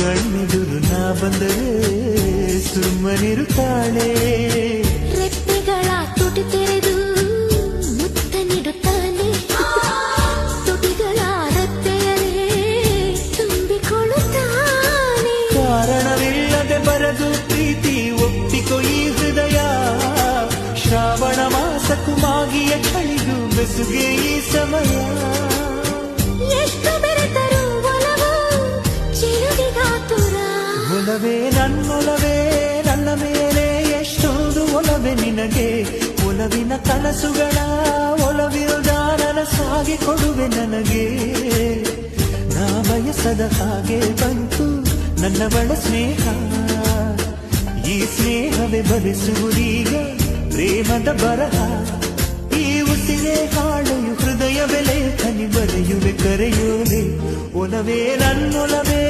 ಕಣ್ಣೆದುರು ನಾ ಬಂದರೆ ಸುಮ್ಮನಿರುತ್ತಾಳೆ. ರೆಪ್ಪೆಗಳ ತುಟಿ ತೆರೆದು ಮುತ್ತ ನೀಡುತ್ತಾನೆ, ತುಟಿಗಳ ರತ್ತೆಯರೇ ತುಂಬಿಕೊಳ್ಳುತ್ತಾನೆ. ಕಾರಣವಿಲ್ಲದೆ ಬರದು ಪ್ರೀತಿ ಒಪ್ಪಿಕೊ ಈ ಹೃದಯ, ಶ್ರಾವಣ ಮಾಸಕ್ಕೂ ಮಾಗಿಯ ಕಳಿದು ಬೆಸುಗೆ ಈ ಸಮಯ. ಎಷ್ಟು ಬೆರೆತರು ಒಲವು ಚಿರುಡಿಗಾತುರ, ಒಲವೇ ನನ್ನೊಲವೇ ನನ್ನ ಮೇಲೆ ಎಷ್ಟೊಂದು ಒಲವೇ ನಿನಗೆ. ಒಲವಿನ ಕನಸುಗಳ ಒಲವಿರುದ ನನಸಾಗಿ ಕೊಡುವೆ ನನಗೆ. ನಾ ಬಯಸದ ಹಾಗೆ ಬಂತು ನನ್ನವಳ ಸ್ನೇಹ, ಈ ಸ್ನೇಹವೇ ಭರಿಸುವುದೀಗ ಪ್ರೇಮದ ಬರಹ. ಈ ಉಸಿರೇ ಹಾಳೆಯು ಹೃದಯ ಬೆಲೆ ಕನಿ ಬರೆಯುವೆ ಕರೆಯೋಲೆ. ಒಲವೇ ನನ್ನೊಲವೇ